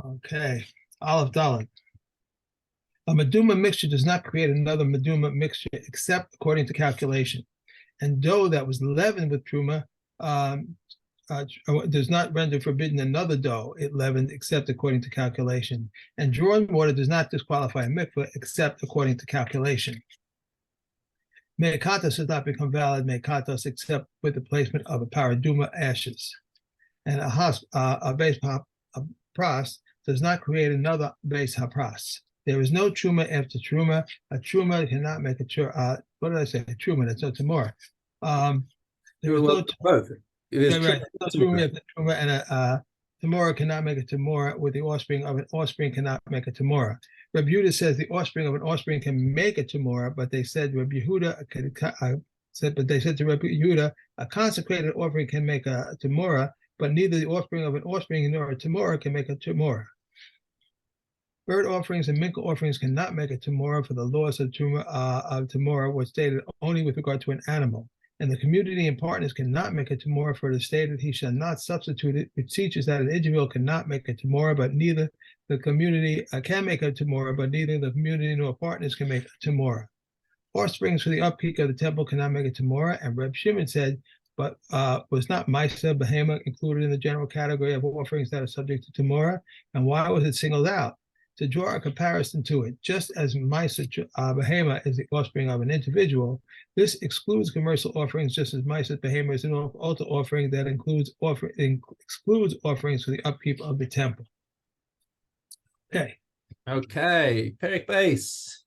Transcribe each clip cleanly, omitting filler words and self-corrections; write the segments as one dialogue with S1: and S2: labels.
S1: Okay. Aleph Dalet. A meduma mixture does not create another meduma mixture except according to calculation. And dough that was leavened with truma does not render forbidden another dough it leavened except according to calculation. And drawn water does not disqualify a mikveh except according to calculation. Me'akatos does not become valid me'akatos except with the placement of a paraduma ashes. And a base pras does not create another base hapras. There is no truma after truma. A truma cannot make a truma. What did I say? A truma. That's no temura. There is no
S2: both. It is
S1: right. No truma after truma, and a temura cannot make a temura. With the offspring of an offspring cannot make a temura. Rabbi Yehuda says the offspring of an offspring can make a temura, but they said Rabbi Yehuda but they said to Rabbi Yehuda a consecrated offering can make a temura, but neither the offspring of an offspring nor a temura can make a temura. Bird offerings and minka offerings cannot make a temura, for the laws of temura were stated only with regard to an animal. And the community and partners cannot make a temura, for it is stated he shall not substitute it, which teaches that an individual cannot make a temura, but neither the community can make a temura, but neither the community nor partners can make a temura. Offsprings for the upkeep of the temple cannot make a temura, and Reb Shimon said, but was not Misa Behemoth included in the general category of offerings that are subject to temura? And why was it singled out? To draw a comparison to it, just as Misa Behemoth is the offspring of an individual, this excludes commercial offerings, just as Misa Behemoth is an altar offering that excludes offerings for the upkeep of the temple. Okay.
S2: Okay. Perek Beis.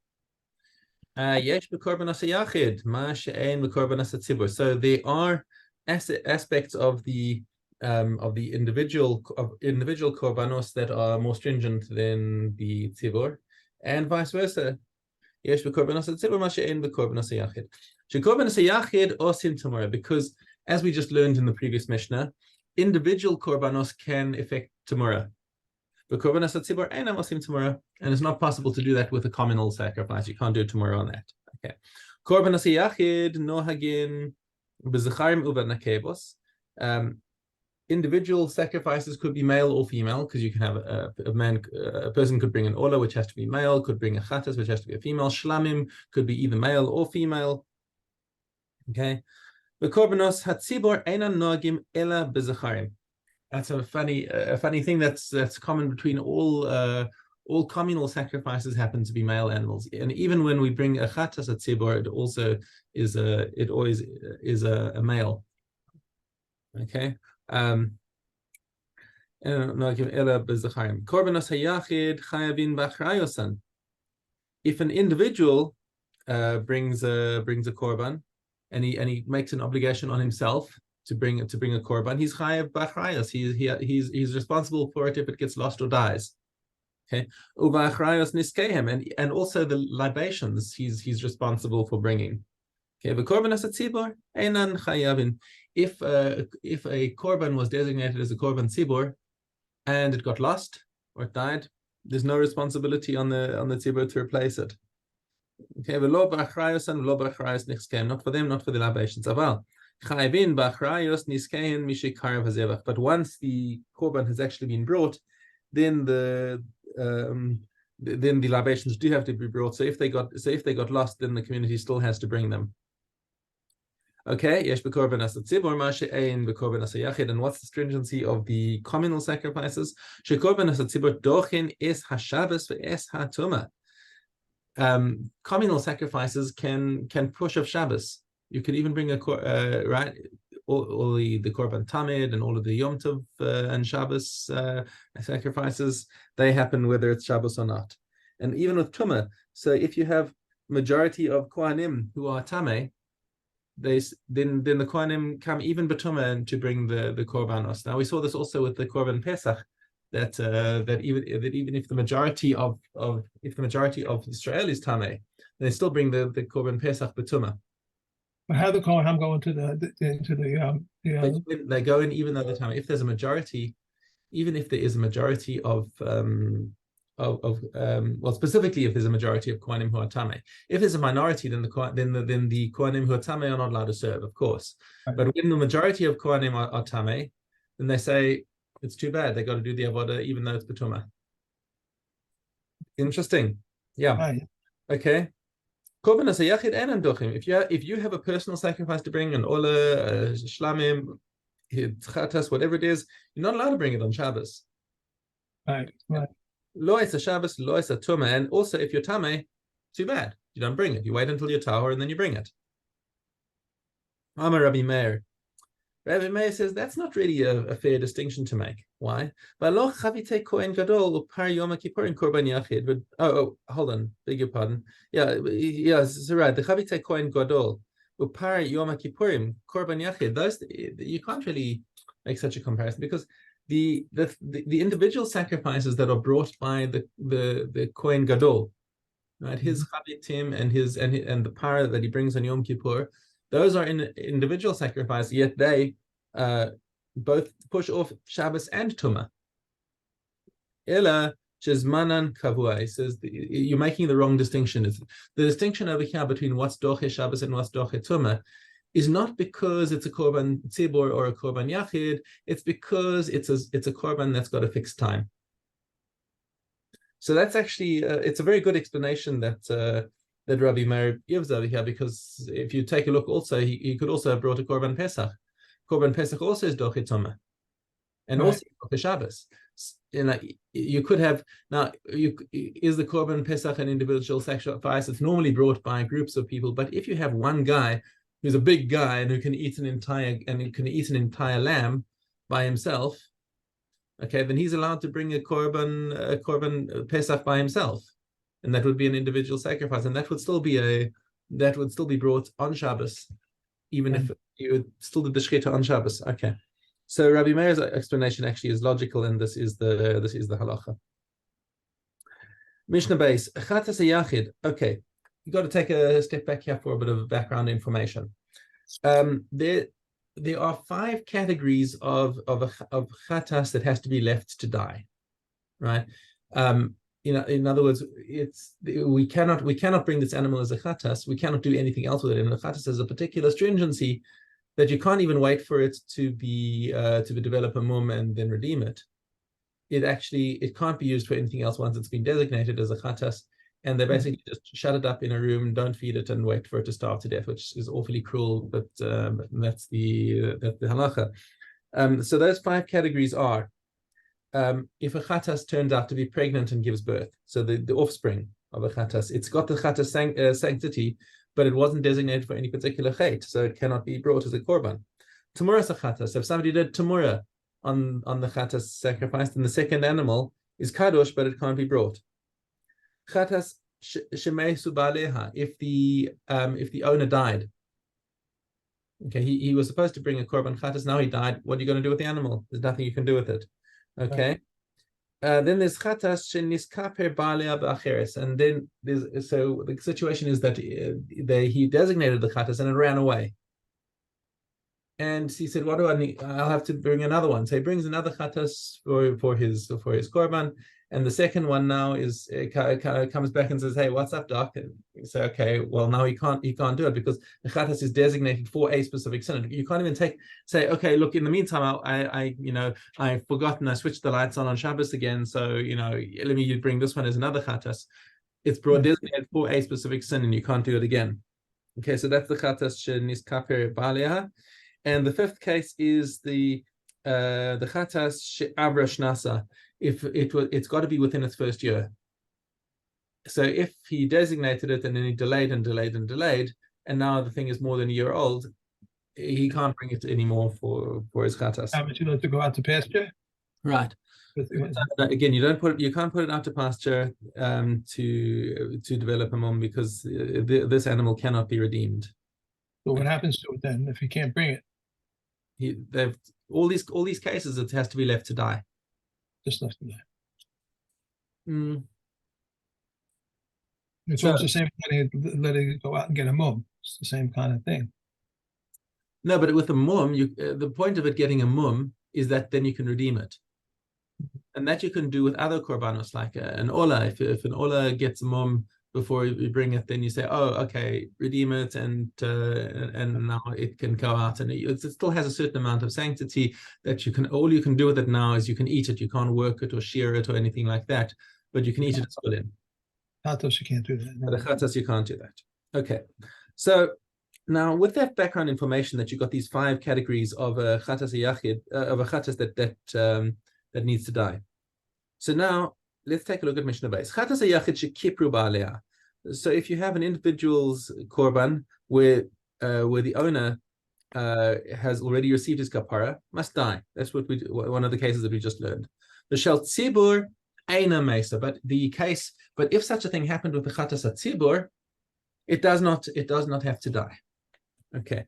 S2: Yesh b'korbanos hayachid, ma she'ein b'korbanos hatzibur. So there are aspects of the individual korbanos that are more stringent than the tzibur, and vice versa. Yesh b'korbanos hatzibur, ma she'ein b'korbanos hayachid. She'korbanos hayachid osim temura, because as we just learned in the previous Mishnah, individual korbanos can affect temura. B'korbanos hatzibur einam osim temura, and it's not possible to do that with a communal sacrifice. You can't do temura on that. Okay. Korbanos hayachid nohagin b'zecharim u'b'nakevos. Individual sacrifices could be male or female, because you can have a person could bring an ola, which has to be male, could bring a chatas, which has to be a female. Shlamim could be either male or female. Okay. B'korbanos hatzibur einam nohagim ela b'zecharim. That's a funny thing that's common between all communal sacrifices happen to be male animals, and even when we bring a chatas at tzibur, it also is always is a male. Okay. If an individual brings a korban, and he makes an obligation on himself to bring a korban, he's chayav b'achrayos. He's responsible for it if it gets lost or dies. Okay, uba'achrayos niskehem, and also the libations he's responsible for bringing. Okay, v'korbanos hatzibur einan chayavin. If a korban was designated as a korban tzibur and it got lost or it died, there's no responsibility on the tzibur to replace it. Okay, v'lo b'achrayos and v'lo b'achrayos niskehem, not for them, not for the libations. Aval. But once the korban has actually been brought, then the libations do have to be brought. So if they got lost, then the community still has to bring them. Okay, yesh b'korbanos hatzibur ma she'ein b'korbanos hayachid. And what's the stringency of the communal sacrifices? She'korbanos hatzibur dochin es hashabbos ve'es hatumah. Communal sacrifices can push off Shabbos. You could even bring all the korban tamid and all of the Yom Tov and Shabbos sacrifices. They happen whether it's Shabbos or not. And even with Tumah, so if you have majority of Kohanim who are Tameh, then the Kohanim come even B'Tumah to bring the korbanos. Now we saw this also with the korban Pesach, that even if the majority of Israel is Tameh, they still bring the korban Pesach B'Tumah.
S1: But how the Kohanim go into
S2: they go in even though the time, if there's a majority, even if there is a majority of specifically if there's a majority of Kohanim who are Tameh. If there's a minority, then the Kohanim who are Tameh are not allowed to serve, of course. Right. But when the majority of Kohanim are Tameh, then they say it's too bad. They got to do the avodah even though it's betuma. Interesting. Yeah.
S1: Right.
S2: Okay. If you have a personal sacrifice to bring, an ola, shlamim, chatas, whatever it is, you're not allowed to bring it on Shabbos.
S1: Right. Right.
S2: Lo is a Shabbos, lo is a tuma, and also if you're tame, too bad. You don't bring it. You wait until you're tahor and then you bring it. Amar Rabbi Meir. Rabbi Meir says that's not really a fair distinction to make. Why? Oh, hold on. Beg your pardon. Yeah, so right. The Chavite Kohen Gadol, Upar Yom Kippurim, Korban Yachid. Those you can't really make such a comparison because the individual sacrifices that are brought by the Kohen Gadol, right? His chavitim and the par that he brings on Yom Kippur, those are in individual sacrifice, yet they both push off Shabbos and Tumah. Ela shezmanan kavua. He says you're making the wrong distinction. It's the distinction over here between what's doche Shabbos and what's doche Tumah is not because it's a korban tzibor or a korban yachid. It's because it's a korban that's got a fixed time. So that's actually it's a very good explanation that Rabbi Meir gives over here, because if you take a look, also he could also have brought a korban pesach. Korban pesach also is doche tumah, and also doche Shabbos. You could have now. Is the korban pesach an individual sacrifice? It's normally brought by groups of people, but if you have one guy who's a big guy and who can eat an entire lamb by himself, okay, then he's allowed to bring a korban pesach by himself, and that would be an individual sacrifice, and that would still be brought on Shabbos, even if you would still do the shechita on Shabbos. Okay, so Rabbi Meir's explanation actually is logical, and this is the halacha. Mishna base chatas yachid. Okay, you got to take a step back here for a bit of background information. There are 5 categories of chatas that has to be left to die, right? In other words, we cannot bring this animal as a chatas. We cannot do anything else with it. And the chatas has a particular stringency that you can't even wait for it to develop a mum and then redeem it. It can't be used for anything else once it's been designated as a chatas. And they basically just shut it up in a room, don't feed it, and wait for it to starve to death, which is awfully cruel. But that's the halacha. So those 5 categories are: if a chatas turns out to be pregnant and gives birth, so the offspring of a chatas, it's got the chatas sanctity, but it wasn't designated for any particular chait, so it cannot be brought as a korban. Temura is a chatas. If somebody did temura on the chatas sacrifice, then the second animal is kadosh, but it can't be brought. Chatas shemei subaleha. If the owner died, okay, he was supposed to bring a korban chatas. Now he died. What are you going to do with the animal? There's nothing you can do with it. Okay. Then there's chatas sheniskaper balea ba'acheres, and then so the situation is that he designated the chatas and it ran away. And he said, "What do I need? I'll have to bring another one." So he brings another chatas for his korban. And the second one now comes back and says, "Hey, what's up, doc?" And you say, "Okay, well now he can't do it because the chatas is designated for a specific sin. You can't even say, okay, look, in the meantime, I've forgotten, I switched the lights on Shabbos again, so let me bring this one as another chatas. It's designated for a specific sin, and you can't do it again." Okay, so that's the chatas sheniskaper baleha. And the 5th case is the chatas she'abra shnasa. If it's got to be within its first year. So if he designated it and then he delayed, and now the thing is more than a year old, he can't bring it anymore for his chatas.
S1: But you know, to go out to pasture,
S2: right? Again, you can't put it out to pasture to develop a mum, because this animal cannot be redeemed.
S1: So what happens to it then if he can't bring it?
S2: They've all these cases, it has to be left to die.
S1: Just left to die.
S2: Mm.
S1: It's almost the same thing, letting it go out and get a mum. It's the same kind of thing.
S2: No, but with a mum, the point of it getting a mum is that then you can redeem it. And that you can do with other korbanos, like an ola. If an ola gets a mum before you bring it, then you say, oh, okay, redeem it, and now it can go out, and it still has a certain amount of sanctity that all you can do with it now is you can eat it. You can't work it or shear it or anything like that, but you can eat it as well in.
S1: Chatos, you can't do that.
S2: But the chatas, you can't do that. Okay, so now with that background information that you've got these 5 categories of a chatas yachid, of a chatas that needs to die. So now let's take a look at Mishnah Base. Chatas yachid shekipru ba'alea. So if you have an individual's korban where the owner has already received his kapara, must die. That's one of the cases that we just learned. The shel tzibur eina mesa, but if such a thing happened with the chatas tzibur, it does not have to die. Okay.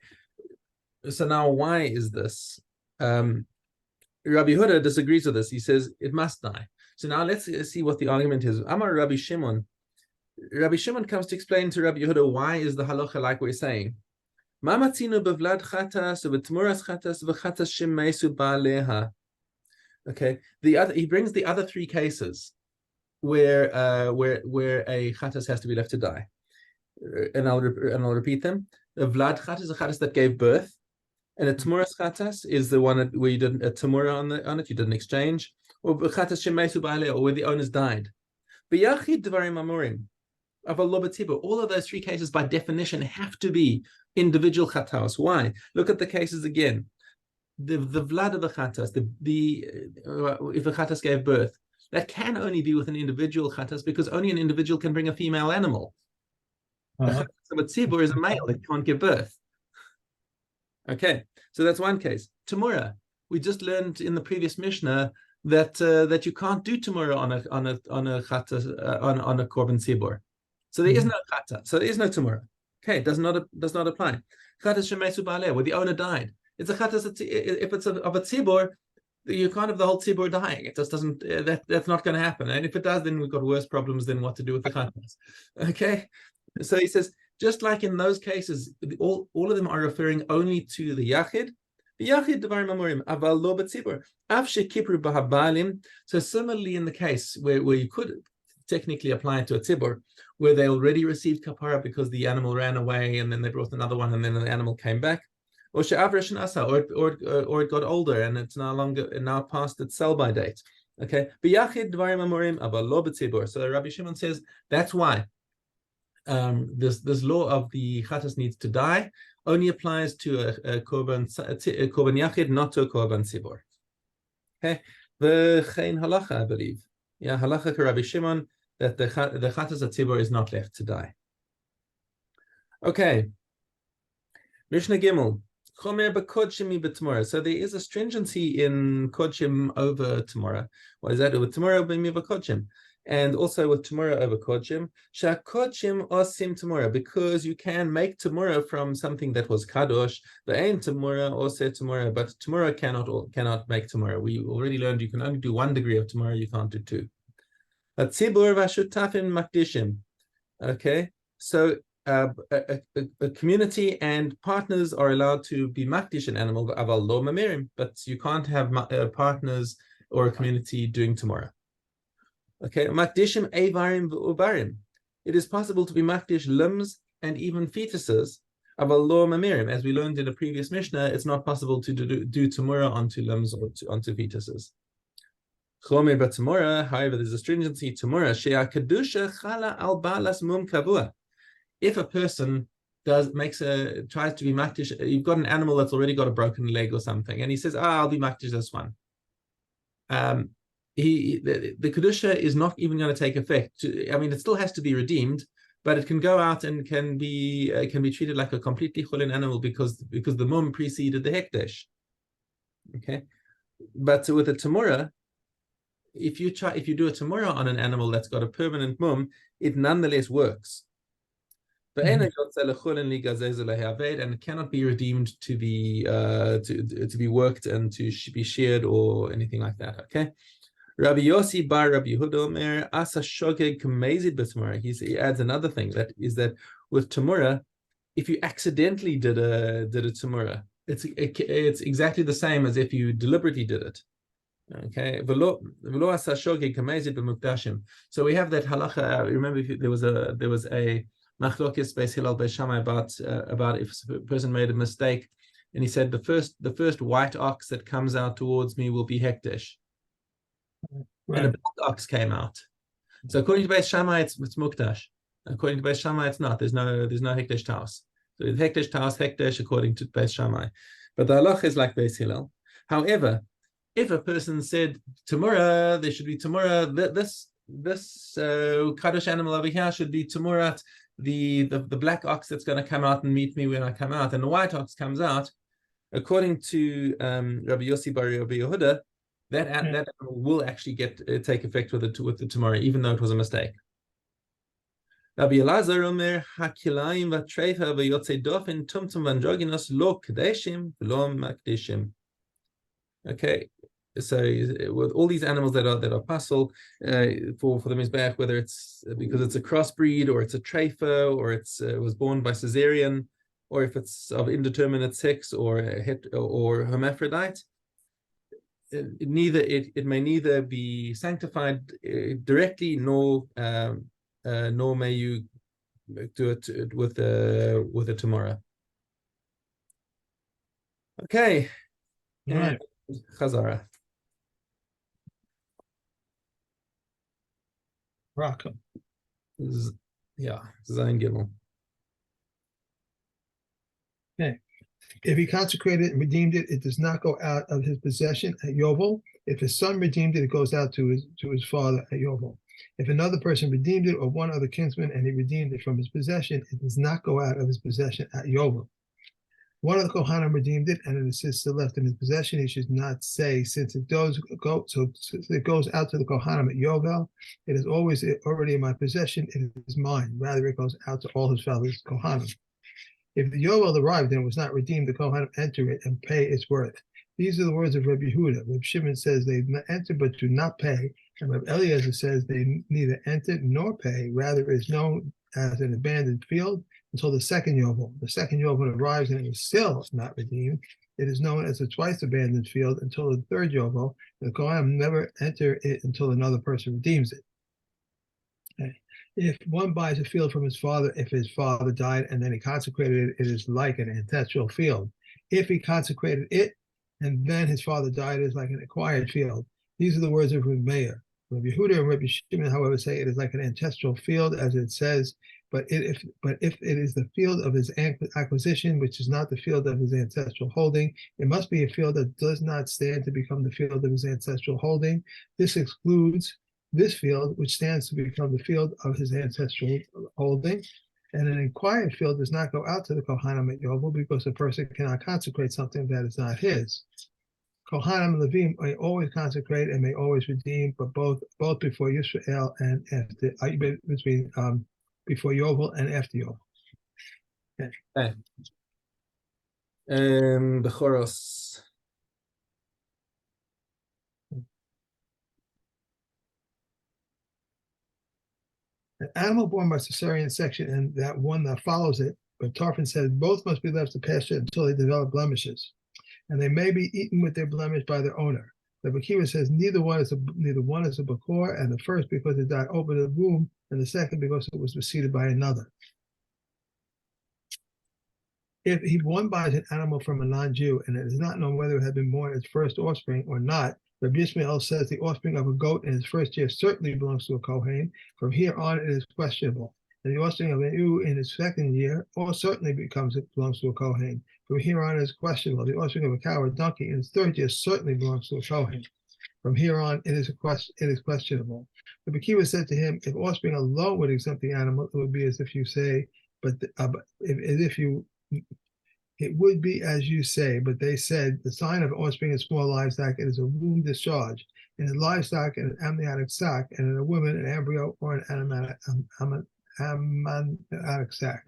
S2: So now why is this? Rabbi Yehuda disagrees with this. He says it must die. So now let's see what the argument is. Amar Rabbi Shimon. Rabbi Shimon comes to explain to Rabbi Yehuda why is the halacha like we're saying. Okay. He brings the other 3 cases where a chatas has to be left to die, and I'll repeat them. The vlad chatas is a chatas that gave birth, and a temuras chatas is the one where you did a temura on it, you did an exchange, or chatas shemesu ba'aleh, or where the owners died. B'yachid dvarim amurim. All of those 3 cases, by definition, have to be individual chatas. Why? Look at the cases again. The vlad of the chatas, if the chatas gave birth, that can only be with an individual chatas because only an individual can bring a female animal. The chatas of a tzibur is a male that can't give birth. Okay, so that's one case. Temura, we just learned in the previous Mishnah that you can't do temura on a chatas on a korban tzibur. So there is no chata. So there is no temura. Okay, does not apply. Chatas shemesu ba'aleh, where the owner died. It's a chatas. If it's of a tzibur, you can't have the whole tzibur dying. It just doesn't. That's not going to happen. And if it does, then we've got worse problems than what to do with the chatas. Okay, so he says just like in those cases, all of them are referring only to the yachid. The yachid devarim amurim aval lo b'tzibur av shekipru b'habalim. So similarly, in the case where you could technically apply it to a tzibur, where they already received kapara because the animal ran away and then they brought another one and then the animal came back, or it got older and it's now past its sell-by date. Okay, b'yachid dvarim amurim aval lo b'tzibur. So Rabbi Shimon says that's why this law of the chatas needs to die only applies to a korban yachid, not to a korban tzibur. Okay, v'chein halacha, I believe. Yeah, halacha ka Rabbi Shimon, that the chatas tzibur is not left to die. Okay, Mishnah Gimel. Chomer b'kodshim b'temura. So there is a stringency in kodshim over temura. What is that? With temura b'kodshim, and also with temura over kodshim. Shakodshim osim temura, because you can make temura from something that was kadosh. Ve'ein temura ose temura, but temura cannot make temura. We already learned you can only do 1 degree of temura. You can't do 2. Tzibur v'shutafim makdishim. Okay, so a community and partners are allowed to be makdish an animal, aval lo mamirim, but you can't have partners or a community doing temura. Okay, makdishim avarim v'ubarim. It is possible to be makdish limbs and even fetuses, aval lo mamirim. As we learned in a previous Mishnah, it's not possible to do temura onto limbs or onto fetuses. Chomer b'temura, however, there's a stringency temura. She'a kedusha chala al balas mum kavua. If a person tries to be makdish, you've got an animal that's already got a broken leg or something, and he says, I'll be makdish this one. The kedusha is not even going to take effect. I mean, it still has to be redeemed, but it can go out and can be treated like a completely chulin animal because the mum preceded the hekdesh. Okay, but with a temura, if you do a temura on an animal that's got a permanent mum, it nonetheless works. And it cannot be redeemed to be worked and to be sheared or anything like that. Okay. Rabbi Yossi bar Rabbi Yehuda Omer asa shogeg kamezid b'temura. He adds another thing, that is that with temura, if you accidentally did a temura, it's exactly the same as if you deliberately did it. Okay, v'lo asa shogeg kamezid b'mukdashim. So we have that halacha. Remember, there was a machlokes beis Hillel beis Shammai about if a person made a mistake, and he said the first white ox that comes out towards me will be hekdesh,
S1: Right.
S2: and a black ox came out. So according to beis Shammai, it's mukdash. According to beis Shammai, it's not. There's no hekdesh taos. So hekdesh taos hekdesh according to beis Shammai, but the halacha is like beis Hillel. However, if a person said Temura, there should be Temura. This Kaddish animal over here should be Temurat, the black ox that's going to come out and meet me when I come out, and the white ox comes out. According to Rabbi Yossi bar Rabbi Yehuda, that animal will actually take effect with the Temura, even though it was a mistake. Rabbi Elazar omer hakilayim v'treifa v'yotzei dofen tumtum v'androginos lo kadeshim lo makdeshim. Okay, so with all these animals that are pasul for the mizbeach, whether it's because it's a crossbreed or it's a treifa or it was born by cesarean, or if it's of indeterminate sex or hermaphrodite, it may neither be sanctified directly nor may you do it with a Temura. Okay.
S1: Right.
S2: Chazara.
S1: Raka.
S2: Yeah, Zayin Gimel.
S1: Okay. If he consecrated and redeemed it, it does not go out of his possession at Yovel. If his son redeemed it, it goes out to his father at Yovel. If another person redeemed it, or one other kinsman, and he redeemed it from his possession, it does not go out of his possession at Yovel. One of the Kohanim redeemed it, and it is still left in his possession. He should not say, since it goes out to the Kohanim at Yovel, it is always already in my possession. It is mine. Rather, it goes out to all his fellows Kohanim. If the Yovel arrived and was not redeemed, the Kohanim enter it and pay its worth. These are the words of Rabbi Yehuda. Rabbi Shimon says they enter but do not pay, and Rabbi Eliezer says they neither enter nor pay. Rather, it is known as an abandoned field until the second Yovel. The second Yovel arrives and it is still not redeemed. It is known as a twice abandoned field until the third Yovel. The Kohanim never enter it until another person redeems it. Okay. If one buys a field from his father, if his father died and then he consecrated it, it is like an ancestral field. If he consecrated it and then his father died, it is like an acquired field. These are the words of Rabbi Meir. Rabbi Yehuda and Rabbi Shimon, however, say it is like an ancestral field, as it says, but if it is the field of his acquisition, which is not the field of his ancestral holding, it must be a field that does not stand to become the field of his ancestral holding. This excludes this field, which stands to become the field of his ancestral holding. And an acquired field does not go out to the Kohanim at Yovel because a person cannot consecrate something that is not his. Kohanim and Levim may always consecrate and may always redeem, but both before Yisrael and after, before Yovel and after Yovel.
S2: Okay. Bechoros.
S1: An animal born by cesarean section and that one that follows it, but Tarfon says both must be left to pasture until they develop blemishes, and they may be eaten with their blemish by their owner. The Bakiva says neither one is a Bakor, and the first because it died over the womb, and the second because it was preceded by another. If one buys an animal from a non-Jew and it is not known whether it had been born its first offspring or not, Rabbi Yishmael says the offspring of a goat in its first year certainly belongs to a Kohen. From here on, it is questionable. And the offspring of an ewe in its second year certainly belongs to a Kohen. From here on, it is questionable. The offspring of a cow or donkey in its third year certainly belongs to a Kohen. From here on, it is questionable. The Bakiva said to him, if offspring alone would exempt the animal, it would be as if you say, it would be as you say, but they said the sign of offspring in small livestock, it is a womb discharge. In a livestock, an amniotic sac, and in a woman, an embryo or an amniotic sac.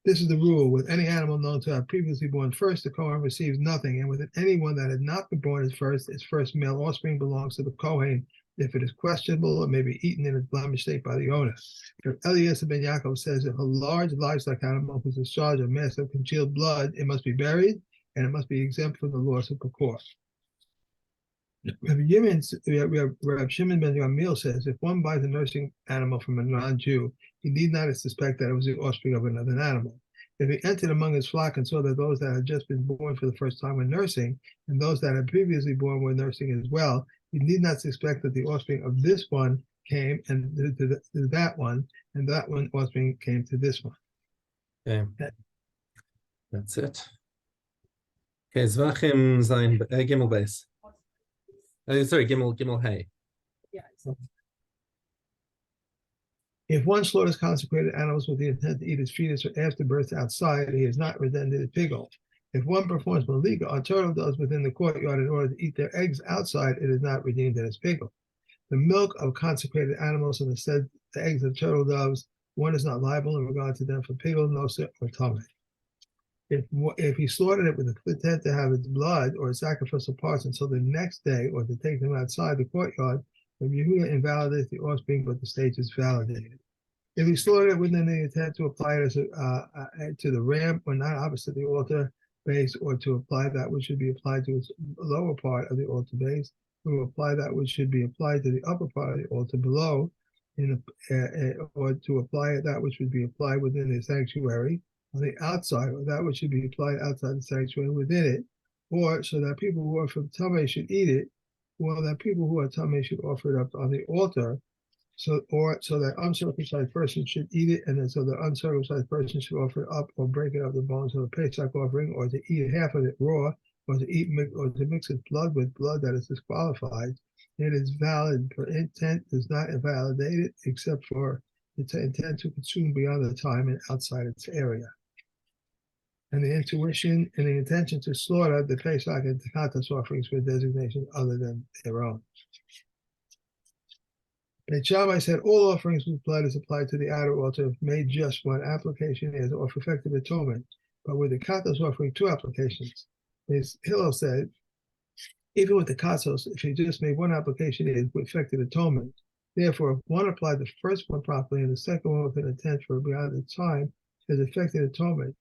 S1: This is the rule. With any animal known to have previously born first, the Kohen receives nothing, and with anyone that had not been born its first male offspring belongs to the Kohen. If it is questionable, it may be eaten in its blemished state by the owner. If Eliezer ben Yaakov says if a large livestock animal whose discharge of massive congealed blood, it must be buried, and it must be exempt from the laws of Bakor. Rabbi Shimon ben Gamliel says, if one buys a nursing animal from a non-Jew, he need not suspect that it was the offspring of another animal. If he entered among his flock and saw that those that had just been born for the first time were nursing, and those that had previously born were nursing as well, he need not suspect that the offspring of this one came and to that one, and that one offspring came to this one.
S2: Okay. That's it. Okay, Zvachim Zain Gimel Beis. Sorry, Gimel Hay.
S1: If one slaughters consecrated animals with the intent to eat its fetus or afterbirth outside, he is not redented at pigol. If one performs maliga on turtle doves within the courtyard in order to eat their eggs outside, it is not redeemed as pigol. The milk of consecrated animals and instead the eggs of turtle doves, one is not liable in regard to them for pigol, nosa, or tummy. If he slaughtered it with the intent to have its blood or its sacrificial parts until the next day or to take them outside the courtyard, the Yehuda invalidates the offspring, but the state is validated. If he slaughtered it within the intent to apply it as to the ram or not opposite the altar base, or to apply that which should be applied to its lower part of the altar base, or to apply that which should be applied to the upper part of the altar below, or to apply that which would be applied within the sanctuary on the outside, or that which should be applied outside the sanctuary within it, or so that people who are from Tameh should eat it, or that people who are Tameh should offer it up on the altar, so that uncircumcised person should eat it, and then so the uncircumcised person should offer it up or break it up the bones of a Pesach offering, or to eat half of it raw, or to mix its blood with blood that is disqualified. It is valid, for intent does not invalidate it, except for intent to consume beyond the time and outside its area. And the intuition and the intention to slaughter the Pesach and Takatas offerings for designation other than their own. Beit Shammai said all offerings with blood is applied to the outer altar if made just one application is, or for effective atonement, but with the Katos offering 2 applications. Hillel said, even with the Katos, if he just made 1 application is with effective atonement. Therefore, if one applied the first one properly and the second one with an intent for beyond the time, has effective atonement.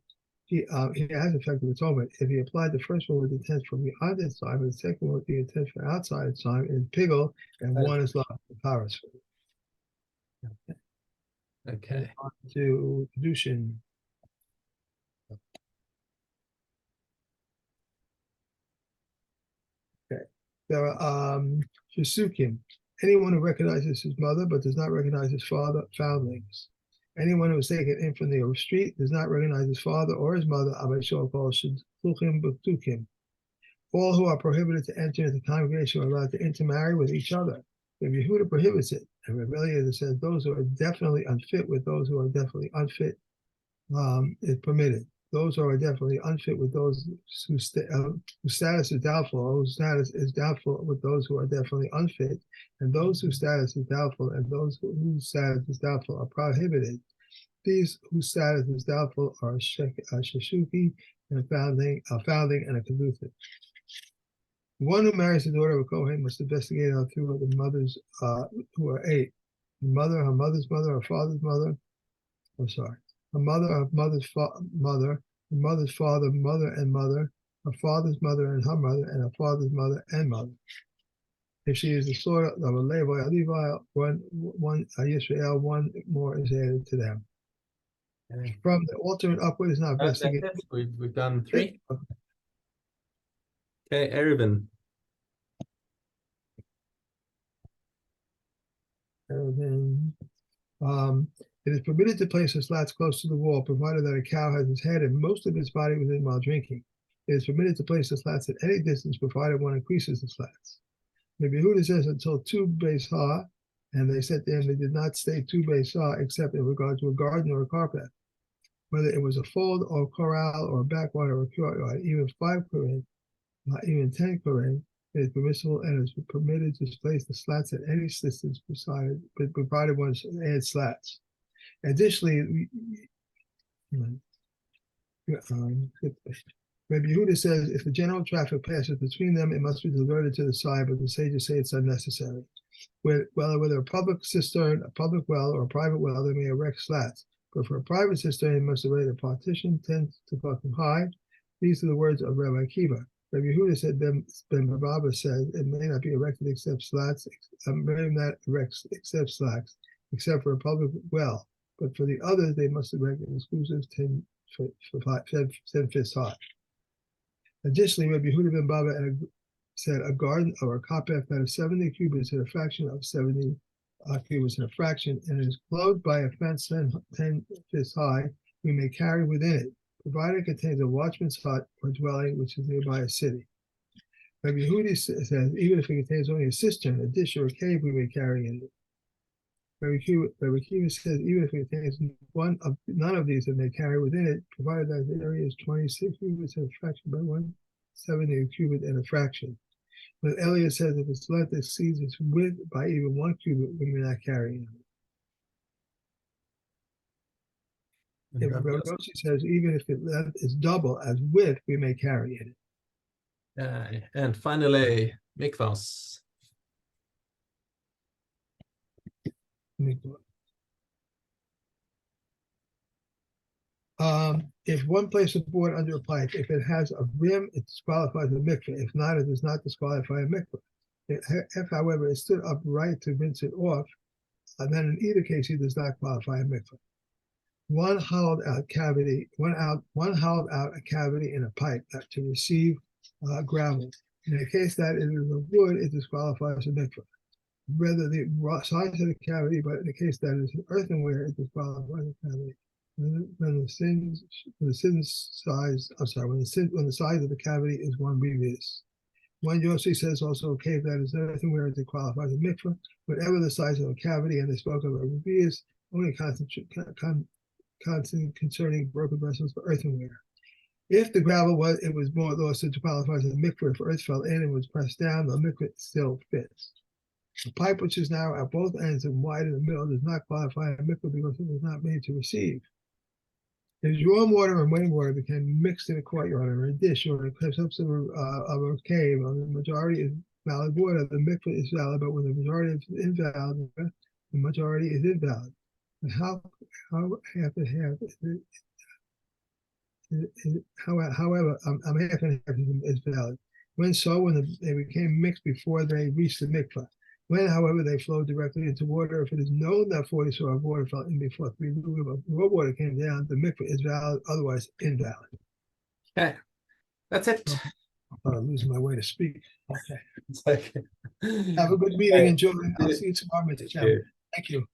S1: He has effective atonement. If he applied the first one with intent for beyond its time, and the second one with the intent for outside its time, is pigol, and one is lost in Paris.
S2: Okay.
S1: On to Kedushin. Okay. There are Shisukim. Anyone who recognizes his mother but does not recognize his father, foundlings. Anyone who is taken in from the street does not recognize his father or his mother. All who are prohibited to enter into the congregation are allowed to intermarry with each other. If Yehuda prohibits it, and Rebellion says those who are definitely unfit with those who are definitely unfit is permitted. Those who are definitely unfit with those whose status is doubtful, or whose status is doubtful with those who are definitely unfit, and those whose status is doubtful and those whose status is doubtful are prohibited. These whose status is doubtful are Sheshuki and founding and a Keduthin. One who marries the daughter of a Kohen must investigate her through the mothers who are 8. The mother, her mother's mother, her father's mother. Her mother, her mother's mother, her mother's father, mother and mother, her father's mother and her mother, and her father's mother and mother. If she is the sort of a Levi, one Yisrael, one more is added to them.
S2: Okay.
S1: From the altar and upward is not investigated.
S2: We've done 3. Okay, Erevin.
S1: It is permitted to place the slats close to the wall, provided that a cow has its head and most of its body within while drinking. It is permitted to place the slats at any distance, provided one increases the slats. The Yehuda says until 2 beis ha, and they said to him they did not state 2 beis ha except in regard to a garden or a carpet. Whether it was a fold or a corral or a backwater or a courtyard, even 5 koren, even 10 koren, it is permissible and is permitted to place the slats at any distance provided one adds slats. Additionally, Rabbi Yehuda says if the general traffic passes between them, it must be diverted to the side, but the sages say it's unnecessary. Whether a public cistern, a public well, or a private well, they may erect slats. But for a private cistern, it must erect a partition 10 to fucking high. These are the words of Rabbi Akiva. Rabbi Yehuda said, Ben Baba said, it may not be erected except slats, may not erect except slacks, except for a public well. But for the others, they must erect an exclusive 10 fists high. Additionally, Rabbi Yehuda Ben Baba said a garden or a kopek that is 70 cubits and a fraction of 70 cubits and a fraction, and is closed by a fence 10 fists high, we may carry within it, provided it contains a watchman's hut or dwelling which is nearby a city. Rabbi Yehuda says, even if it contains only a cistern, a dish, or a cave, we may carry in it. Rabbi Akiva says, even if it contains none of these, it may carry within it, provided that the area is 26 cubits and a fraction by 170 cubit and a fraction. But Eliot says if its length exceeds its width by even 1 cubit, we may not carry in it. If Rabbi Yossi says even if its length is double as width, we may carry in it.
S2: And finally, mikvahs. If one places a board under a pipe, if it has a rim, it disqualifies a mikvah. If not, it does not disqualify a mikvah. If, however, it stood upright to rinse it off, then in either case, it does not qualify a mikvah. One hollowed out a cavity in a pipe to receive gravel. In the case that it is of wood, it disqualifies a mikvah. Rather the size of the cavity, but in the case that it is earthenware, it disqualifies the cavity. When the size of the cavity is 1 revius. One Yossi says also a cave that is earthenware, it qualifies a mikvah. Whatever the size of a cavity, and they spoke of a revius, only concerning broken vessels for earthenware. If the gravel was more also to qualify as a mikvah. If earth fell in and was pressed down, the mikvah still fits. A pipe which is narrow at both ends and wide in the middle does not qualify a mikvah because it was not made to receive. If warm water and rainwater became mixed in a courtyard or a dish or in the steps of a cave, the majority is valid water, the mikvah is valid, but when the majority is invalid, the majority is invalid. And how half and half however, half and half is valid. When they became mixed before they reached the mikvah. When, however, they flow directly into water, if it is known that 40 saw of water fell in before 3 lug of raw water came down, the mikvah is valid, otherwise invalid. Okay, that's it.
S1: I'm losing my way to speak. Okay.
S2: It's like,
S1: Have a good meeting. Enjoy. I'll see you tomorrow. Thank you.